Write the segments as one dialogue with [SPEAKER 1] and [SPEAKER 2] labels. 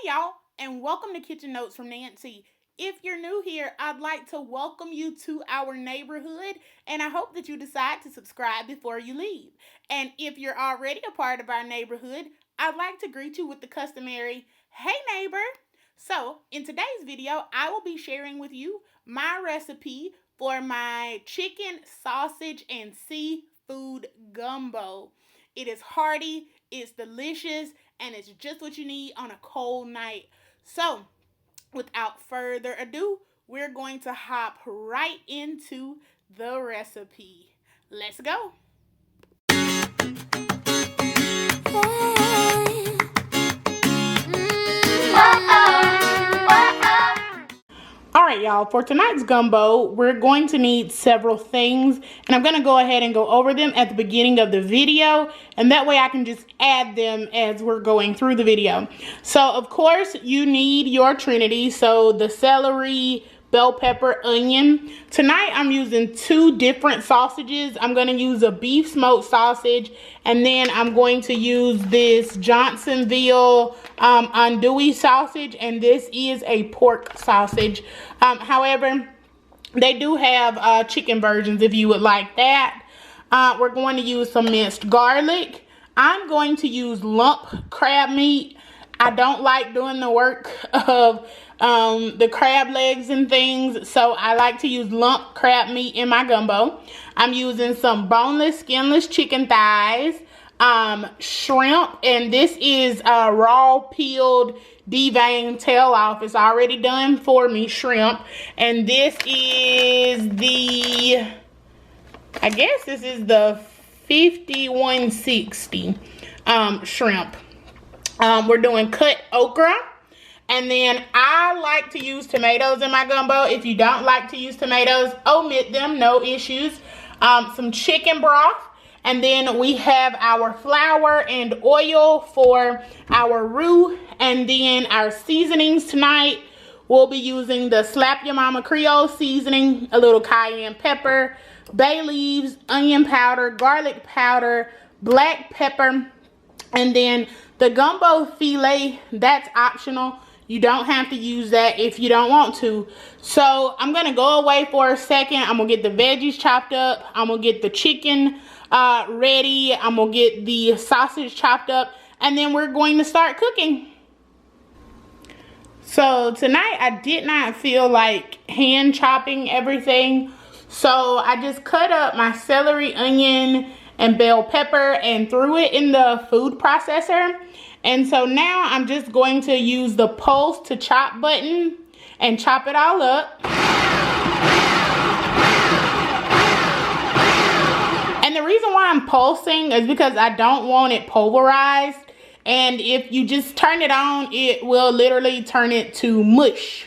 [SPEAKER 1] y'all, and welcome to Kitchen Notes from Nancy. If you're new here, I'd like to welcome you to our neighborhood, and I hope that you decide to subscribe before you leave. And if you're already a part of our neighborhood, I'd like to greet you with the customary, hey neighbor. So, in today's video, I will be sharing with you my recipe for my chicken, sausage, and seafood gumbo. It is hearty, it's delicious, and it's just what you need on a cold night. So, without further ado, we're going to hop right into the recipe. Let's go. Alright y'all, for tonight's gumbo, we're going to need several things, and I'm going to go ahead and go over them at the beginning of the video, and that way I can just add them as we're going through the video. So of course you need your trinity, so the celery, bell pepper, onion. Tonight I'm using two different sausages. I'm going to use a beef smoked sausage, and then I'm going to use this Johnsonville andouille sausage, and this is a pork sausage. However, they do have chicken versions if you would like that. We're going to use some minced garlic. I'm going to use lump crab meat. I don't like doing the work of the crab legs and things, so I like to use lump crab meat in my gumbo. I'm using some boneless, skinless chicken thighs, shrimp, and this is raw peeled deveined tail off. It's already done for me shrimp, and this is the, I guess this is the 5160 shrimp. We're doing cut okra, and then I like to use tomatoes in my gumbo. If you don't like to use tomatoes, omit them, no issues. Some chicken broth, and then we have our flour and oil for our roux, and then our seasonings tonight. We'll be using the Slap Your Mama Creole seasoning, a little cayenne pepper, bay leaves, onion powder, garlic powder, black pepper, and then the gumbo filet, that's optional. You don't have to use that if you don't want to. So I'm going to go away for a second. I'm going to get the veggies chopped up. I'm going to get the chicken ready. I'm going to get the sausage chopped up. And then we're going to start cooking. So tonight I did not feel like hand chopping everything. So I just cut up my celery, onion, and bell pepper and threw it in the food processor. And so now I'm just going to use the pulse to chop button and chop it all up. And the reason why I'm pulsing is because I don't want it pulverized. And if you just turn it on, it will literally turn it to mush.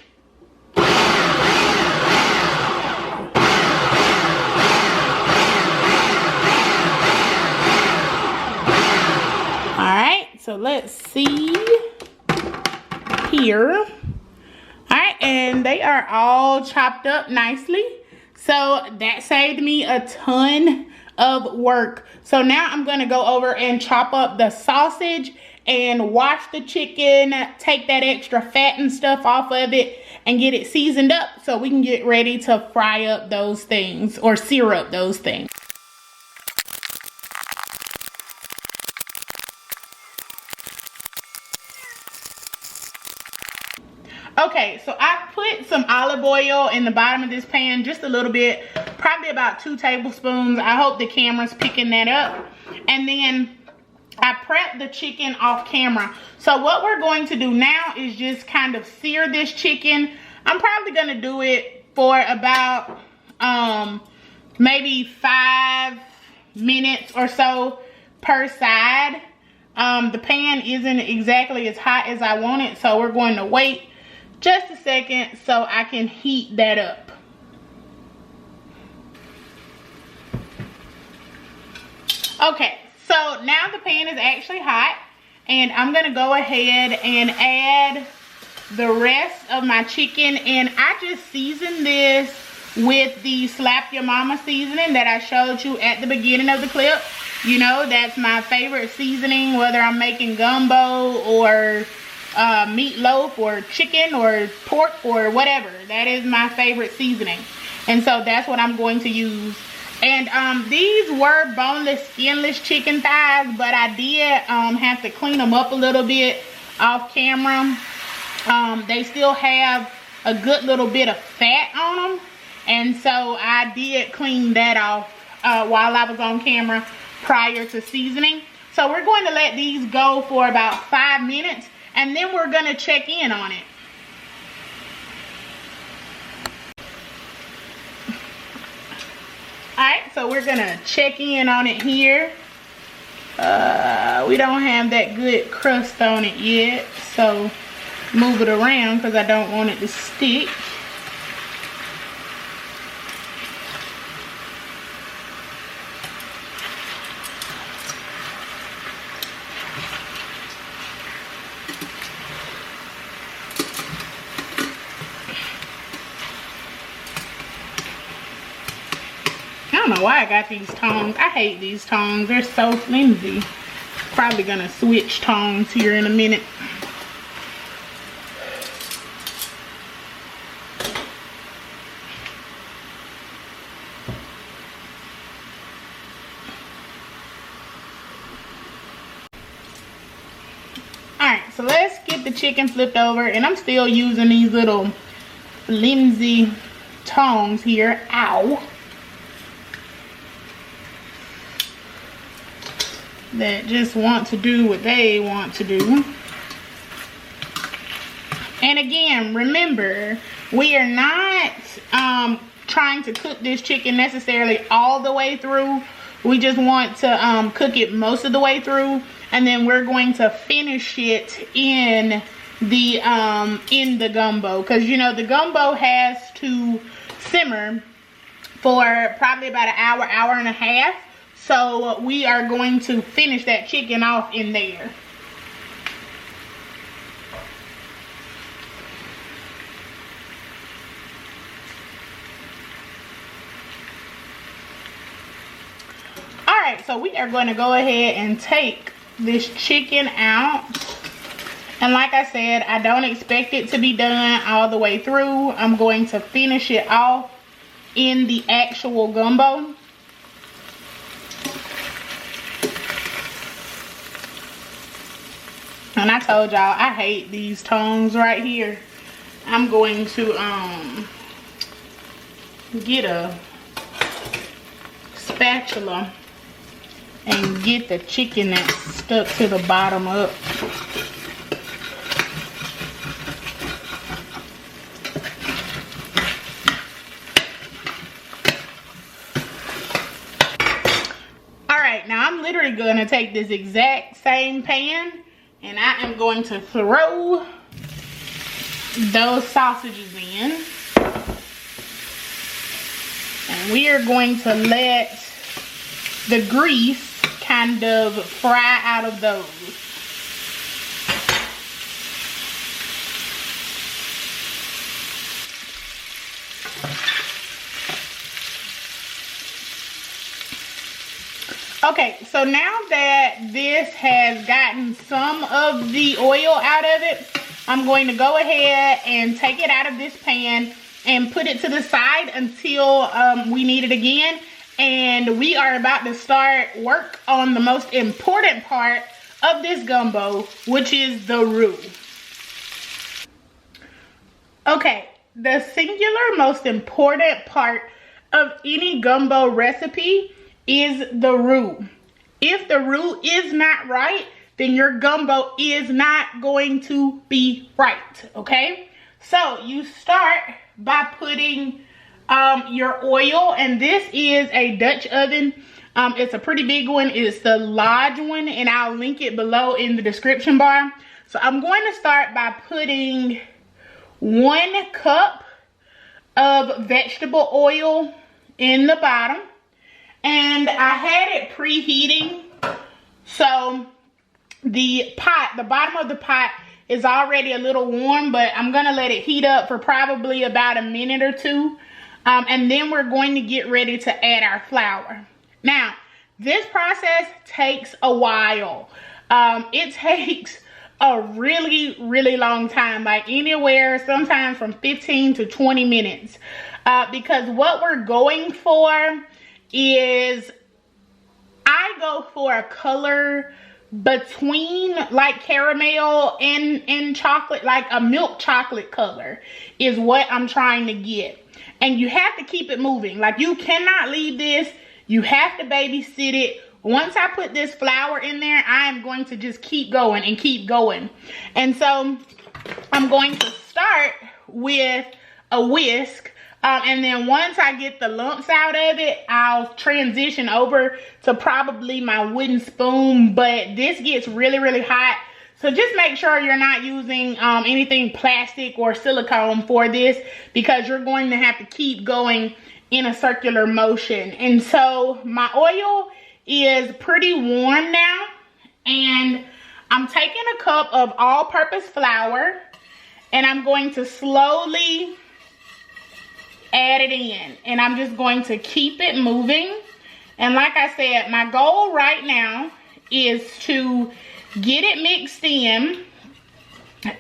[SPEAKER 1] So let's see here. All right, and they are all chopped up nicely. So that saved me a ton of work. So now I'm going to go over and chop up the sausage and wash the chicken, take that extra fat and stuff off of it, and get it seasoned up so we can get ready to fry up those things or sear up those things. Okay, so I put some olive oil in the bottom of this pan, just a little bit, probably about 2 tablespoons. I hope the camera's picking that up. And then I prepped the chicken off camera. So what we're going to do now is just kind of sear this chicken. I'm probably going to do it for about maybe 5 minutes or so per side. The pan isn't exactly as hot as I want it, so we're going to wait just a second so I can heat that up. Okay, so now the pan is actually hot, and I'm gonna go ahead and add the rest of my chicken, and I just seasoned this with the Slap Your Mama seasoning that I showed you at the beginning of the clip. You know, that's my favorite seasoning, whether I'm making gumbo or meatloaf or chicken or pork or whatever. That is my favorite seasoning. And so that's what I'm going to use. And these were boneless, skinless chicken thighs, but I did have to clean them up a little bit off camera. They still have a good little bit of fat on them. And so I did clean that off while I was on camera prior to seasoning. So we're going to let these go for about 5 minutes, and then we're going to check in on it. Alright, so we're going to check in on it here. We don't have that good crust on it yet, so move it around because I don't want it to stick. I don't know why I got these tongs. I hate these tongs. They're so flimsy. Probably gonna switch tongs here in a minute. Alright, so let's get the chicken flipped over, and I'm still using these little flimsy tongs here. Ow. That just want to do what they want to do. And again, remember, we are not trying to cook this chicken necessarily all the way through. We just want to cook it most of the way through, and then we're going to finish it in the gumbo, because you know the gumbo has to simmer for probably about an hour, hour and a half. So we are going to finish that chicken off in there. Alright, so we are going to go ahead and take this chicken out. And like I said, I don't expect it to be done all the way through. I'm going to finish it off in the actual gumbo. And I told y'all I hate these tongs right here. I'm going to get a spatula and get the chicken that's stuck to the bottom up. Alright, now I'm literally going to take this exact same pan, and I am going to throw those sausages in. And we are going to let the grease kind of fry out of those. Okay, so now that this has gotten some of the oil out of it, I'm going to go ahead and take it out of this pan and put it to the side until we need it again. And we are about to start work on the most important part of this gumbo, which is the roux. Okay, the singular most important part of any gumbo recipe is the roux. If the roux is not right, then your gumbo is not going to be right, okay? So you start by putting your oil, and this is a Dutch oven. It's a pretty big one. It's the large one, and I'll link it below in the description bar. So I'm going to start by putting 1 cup of vegetable oil in the bottom. And I had it preheating, so the pot, the bottom of the pot is already a little warm, but I'm gonna let it heat up for probably about a minute or two. And then we're going to get ready to add our flour. Now, this process takes a while. It takes a really long time, like anywhere sometimes from 15 to 20 minutes, because what we're going for is, I go for a color between like caramel and chocolate, like a milk chocolate color is what I'm trying to get. And you have to keep it moving. Like, you cannot leave this. You have to babysit it. Once I put this flour in there, I am going to just keep going and keep going. And so I'm going to start with a whisk. And then once I get the lumps out of it, I'll transition over to probably my wooden spoon. But this gets really hot. So just make sure you're not using anything plastic or silicone for this, because you're going to have to keep going in a circular motion. And so my oil is pretty warm now. And I'm taking a cup of all-purpose flour, and I'm going to slowly add it in, and I'm just going to keep it moving. And like I said, my goal right now is to get it mixed in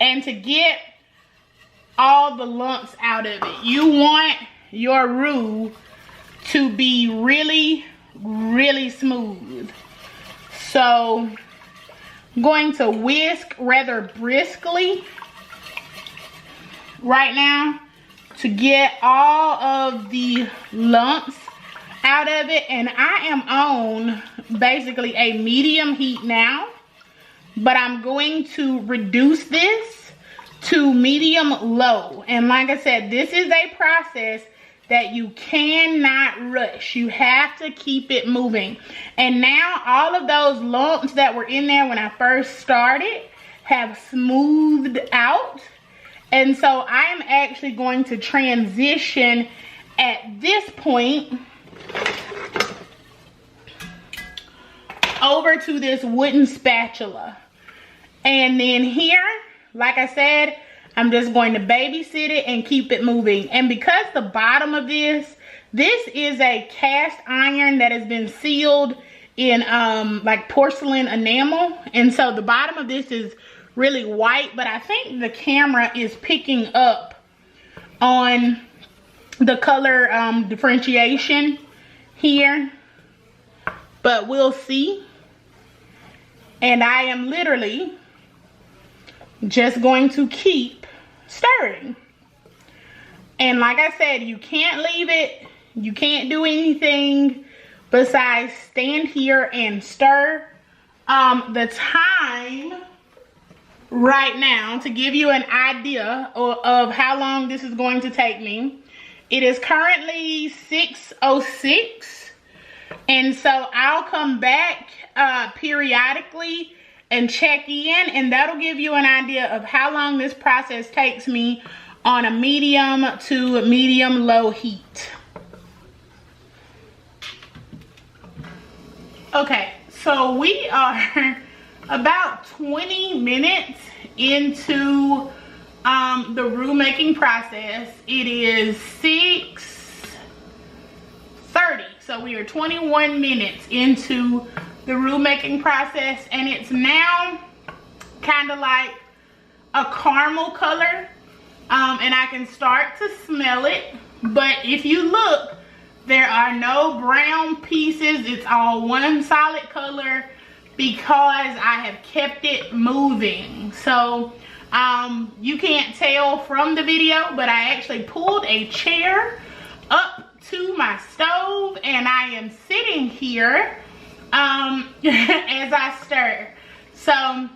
[SPEAKER 1] and to get all the lumps out of it. You want your roux to be really smooth. So I'm going to whisk rather briskly right now to get all of the lumps out of it. And I am on basically a medium heat now, but I'm going to reduce this to medium low. And like I said, this is a process that you cannot rush. You have to keep it moving. And now all of those lumps that were in there when I first started have smoothed out. And so I am actually going to transition at this point over to this wooden spatula. And then here, like I said, I'm just going to babysit it and keep it moving. And because the bottom of this is a cast iron that has been sealed in like porcelain enamel. And so the bottom of this is really white, but I think the camera is picking up on the color differentiation here, but we'll see. And I am literally just going to keep stirring. And like I said, you can't leave it. You can't do anything besides stand here and stir. The time right now, to give you an idea of how long this is going to take me, it is currently 6:06, and so I'll come back periodically and check in, and that'll give you an idea of how long this process takes me on a medium to medium low heat. Okay, so we are about 20 minutes into the roux making process. It is 6:30, so we are 21 minutes into the roux making process, and it's now kind of like a caramel color, and I can start to smell it. But if you look, there are no brown pieces. It's all one solid color, because I have kept it moving. So you can't tell from the video, but I actually pulled a chair up to my stove, and I am sitting here as I stir. So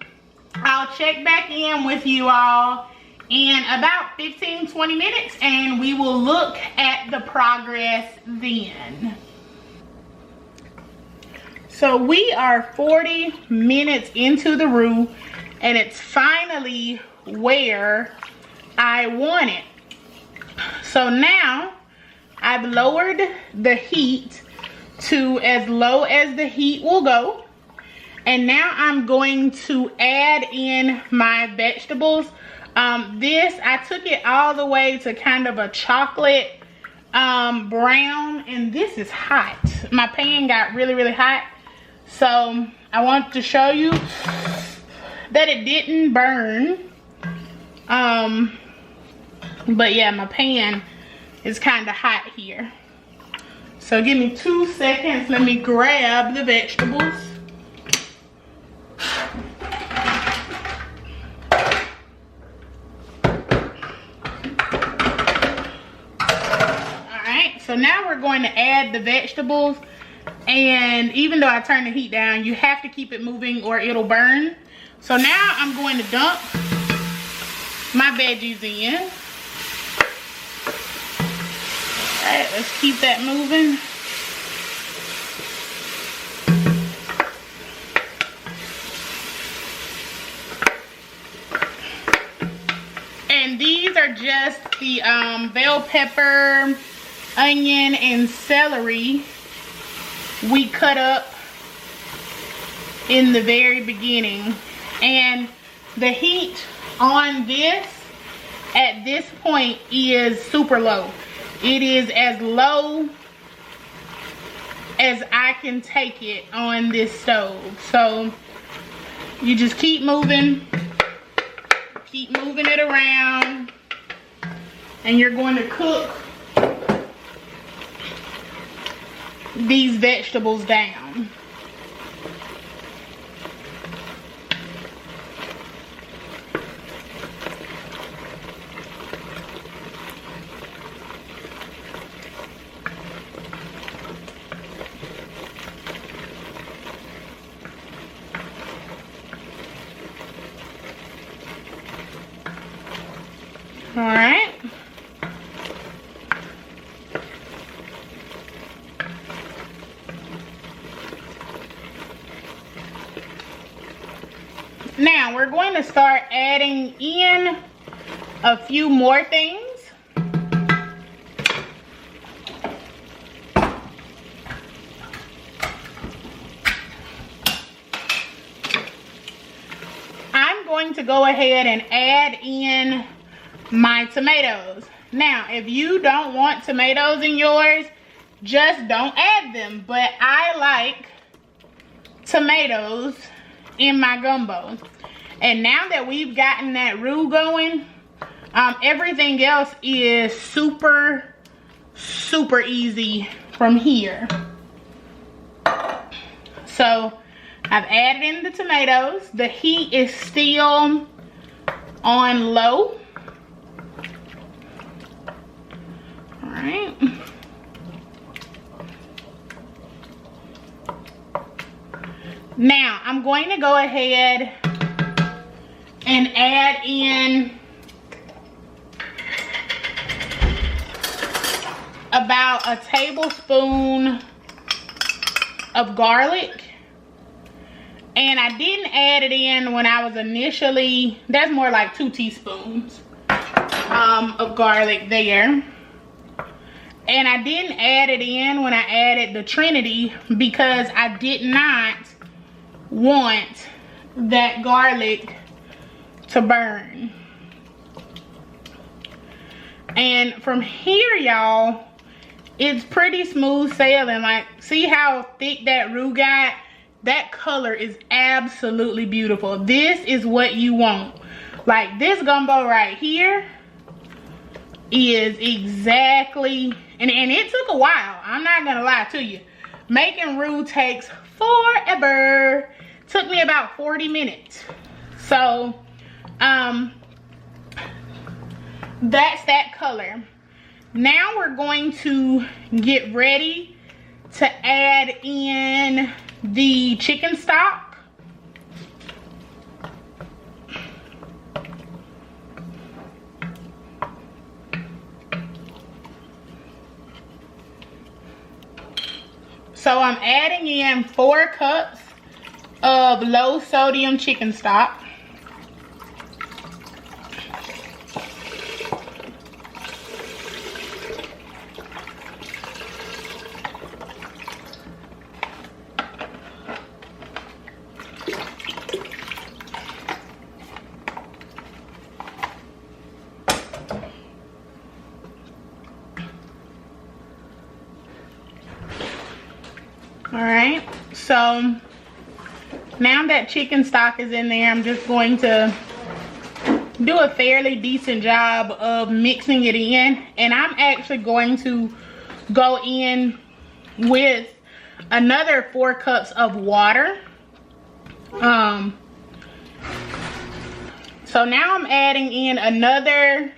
[SPEAKER 1] I'll check back in with you all in about 15-20 minutes, and we will look at the progress then. So we are 40 minutes into the roux, and it's finally where I want it. So now I've lowered the heat to as low as the heat will go. And now I'm going to add in my vegetables. I took it all the way to kind of a chocolate brown, and this is hot. My pan got really hot. So I want to show you that it didn't burn. But yeah, my pan is kind of hot here. So give me 2 seconds. Let me grab the vegetables. Alright, so now we're going to add the vegetables. And even though I turn the heat down, you have to keep it moving or it'll burn. So now I'm going to dump my veggies in. Alright, let's keep that moving. And these are just the bell pepper, onion, and celery we cut up in the very beginning. And the heat on this at this point is super low. It is as low as I can take it on this stove. So you just keep moving it around, and you're going to cook these vegetables down. All right. Now we're going to start adding in a few more things. I'm going to go ahead and add in my tomatoes. Now, if you don't want tomatoes in yours, just don't add them. But I like tomatoes in my gumbo. And now that we've gotten that roux going, everything else is super easy from here. So I've added in the tomatoes. The heat is still on low. All right. Now I'm going to go ahead and add in about a tablespoon of garlic. And I didn't add it in when I was initially, that's more like 2 teaspoons of garlic there. And I didn't add it in when I added the Trinity because I did not want that garlic to burn. And from here, y'all, it's pretty smooth sailing. Like, see how thick that roux got? That color is absolutely beautiful. This is what you want. Like, this gumbo right here is exactly, and it took a while. I'm not gonna lie to you. Making roux takes forever. Took me about 40 minutes. So, that's that color. Now we're going to get ready to add in the chicken stock. So I'm adding in 4 cups of low sodium chicken stock. All right, so Now that chicken stock is in there, I'm just going to do a fairly decent job of mixing it in. And I'm actually going to go in with another 4 cups of water. So now I'm adding in another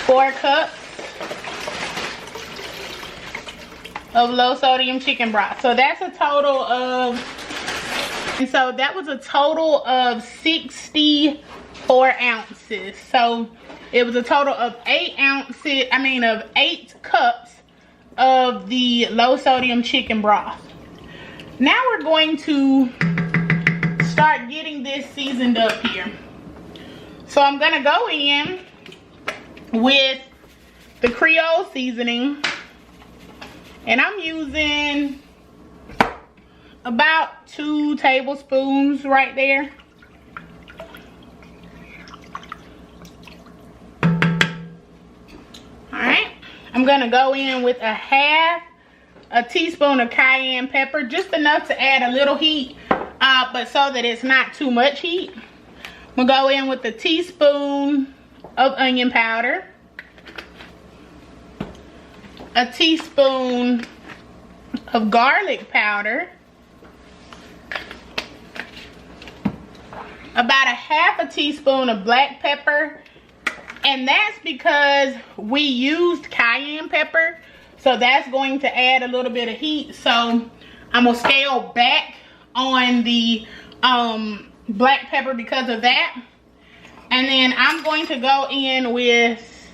[SPEAKER 1] 4 cups of low sodium chicken broth. So that's a total of, and so that was a total of 64 ounces. So it was a total of 8 cups of the low sodium chicken broth. Now we're going to start getting this seasoned up here. So I'm gonna go in with the Creole seasoning, and I'm using about 2 tablespoons right there. Alright, I'm gonna go in with a half a teaspoon of cayenne pepper, just enough to add a little heat, but so that it's not too much heat. I'm gonna go in with a teaspoon of onion powder, a teaspoon of garlic powder, about a half a teaspoon of black pepper, and that's because we used cayenne pepper, so that's going to add a little bit of heat. So I'm gonna scale back on the black pepper because of that. And then I'm going to go in with,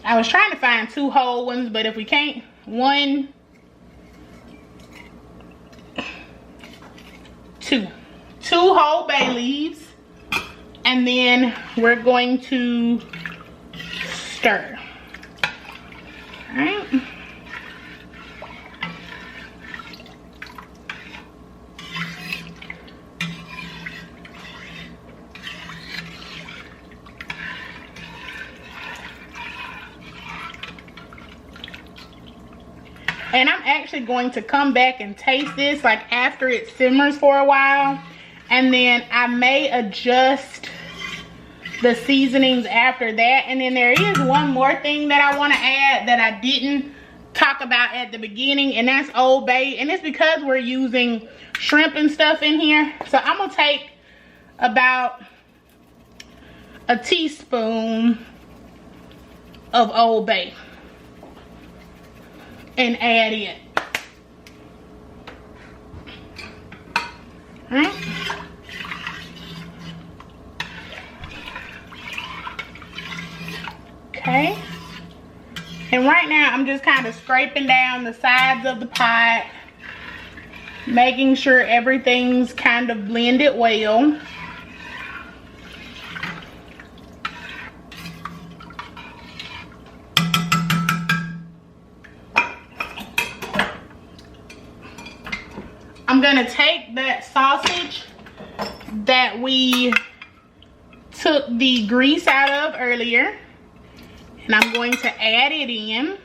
[SPEAKER 1] I was trying to find 2 whole ones, but if we can't, 1, 2 whole bay leaves, and then we're going to stir. All right. And I'm actually going to come back and taste this like after it simmers for a while, and then I may adjust the seasonings after that. And then there is one more thing that I want to add that I didn't talk about at the beginning, and that's Old Bay, and it's because we're using shrimp and stuff in here. So I'm gonna take about a teaspoon of Old Bay and add it. All right. Okay. And right now I'm just kind of scraping down the sides of the pot, making sure everything's kind of blended well. I'm gonna take that sausage that we took the grease out of earlier, and I'm going to add it in.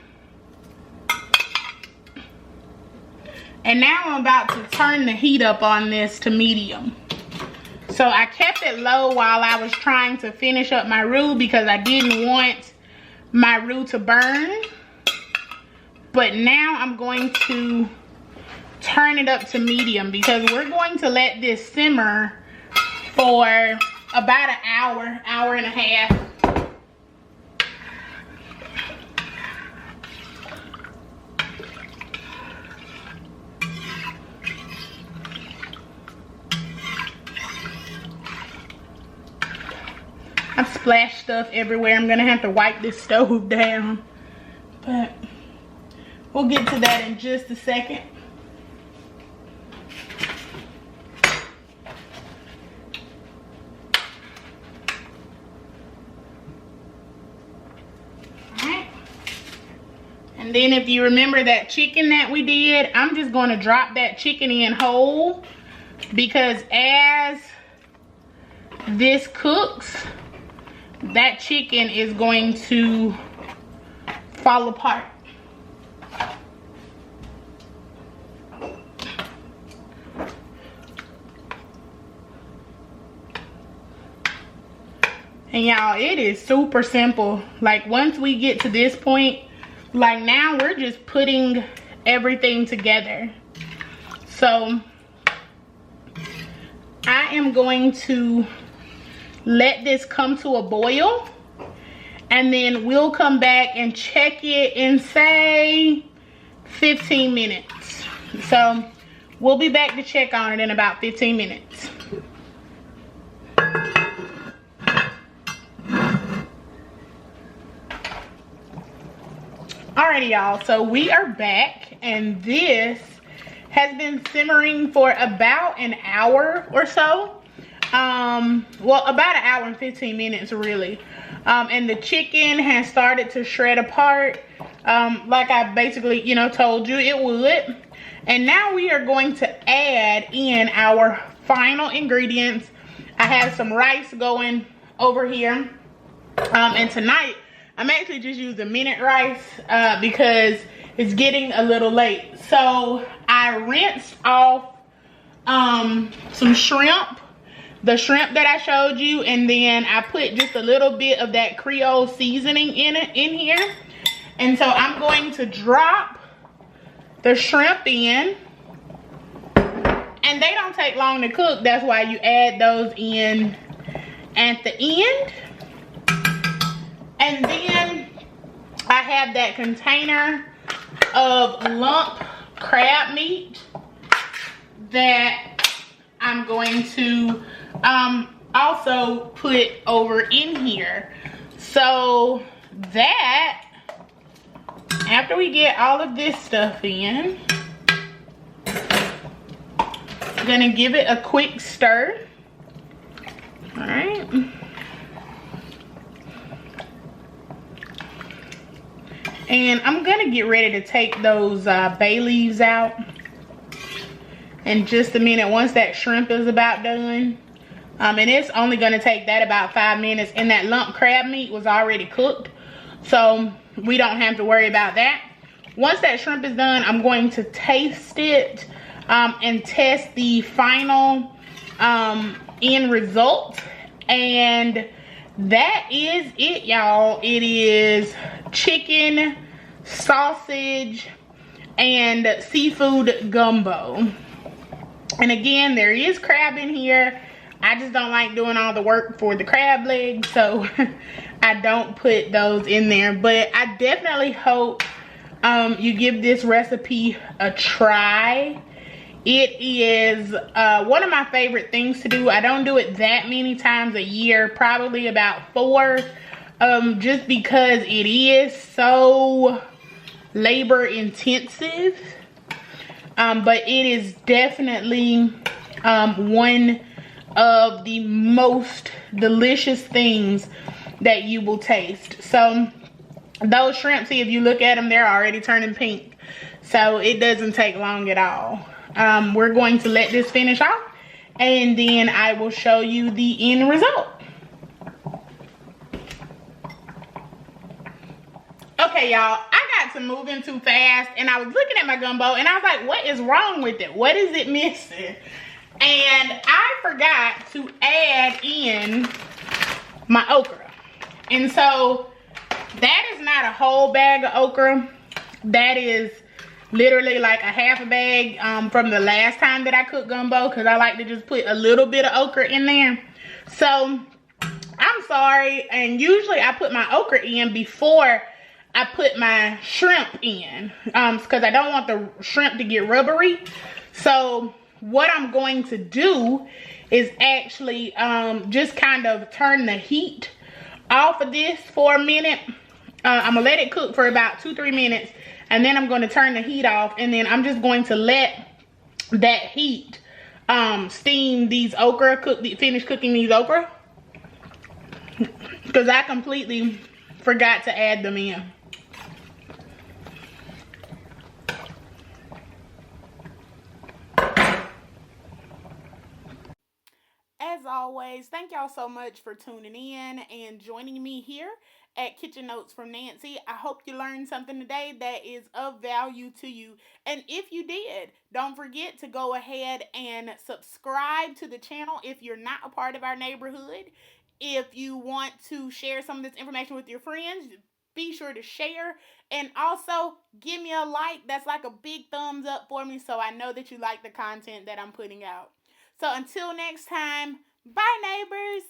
[SPEAKER 1] And now I'm about to turn the heat up on this to medium. So I kept it low while I was trying to finish up my roux because I didn't want my roux to burn. But now I'm going to turn it up to medium because we're going to let this simmer for about an hour, hour and a half. I've splashed stuff everywhere. I'm gonna have to wipe this stove down, but we'll get to that in just a second. And then if you remember that chicken that we did, I'm just going to drop that chicken in whole, because as this cooks, that chicken is going to fall apart. And y'all, it is super simple. Like once we get to this point, like now we're just putting everything together. So I am going to let this come to a boil, and then we'll come back and check it in say 15 minutes. So we'll be back to check on it in about 15 minutes. Alrighty y'all, so we are back, and this has been simmering for about an hour or so. Well, about an hour and 15 minutes really. And the chicken has started to shred apart, like I basically, you know, told you it would. And now we are going to add in our final ingredients. I have some rice going over here, and tonight I'm actually just using minute rice because it's getting a little late. So I rinsed off some shrimp, the shrimp that I showed you, and then I put just a little bit of that Creole seasoning in here. And so I'm going to drop the shrimp in, and they don't take long to cook. That's why you add those in at the end. And then I have that container of lump crab meat that I'm going to also put over in here. So that after we get all of this stuff in, I'm gonna give it a quick stir. All right. And I'm gonna get ready to take those bay leaves out in just a minute once that shrimp is about done. And it's only gonna take that about 5 minutes, and that lump crab meat was already cooked, so we don't have to worry about that. Once that shrimp is done, I'm going to taste it and test the final end result. And that is it, y'all. It is chicken, sausage, and seafood gumbo. And again, there is crab in here. I just don't like doing all the work for the crab legs, so I don't put those in there. But I definitely hope you give this recipe a try. It is one of my favorite things to do. I don't do it that many times a year, probably about 4, just because it is so labor intensive. But it is definitely one of the most delicious things that you will taste. So those shrimp, see, if you look at them, they're already turning pink. So it doesn't take long at all. We're going to let this finish off, and then I will show you the end result. Okay, y'all, I got to moving too fast, and I was looking at my gumbo, and I was like, what is wrong with it? What is it missing? And I forgot to add in my okra. And so that is not a whole bag of okra. That is literally like a half a bag from the last time that I cooked gumbo, because I like to just put a little bit of okra in there. So I'm sorry, and usually I put my okra in before I put my shrimp in, because I don't want the shrimp to get rubbery. So what I'm going to do is actually just kind of turn the heat off of this for a minute. I'm gonna let it cook for about 2-3 minutes, and then I'm going to turn the heat off, and then I'm just going to let that heat steam these okra, finish cooking these okra, because I completely forgot to add them in. As always, thank y'all so much for tuning in and joining me here at Kitchen Notes from Nancy. I hope you learned something today that is of value to you. And if you did, don't forget to go ahead and subscribe to the channel if you're not a part of our neighborhood. If you want to share some of this information with your friends, be sure to share. And also, give me a like. That's like a big thumbs up for me, so I know that you like the content that I'm putting out. So until next time, bye neighbors.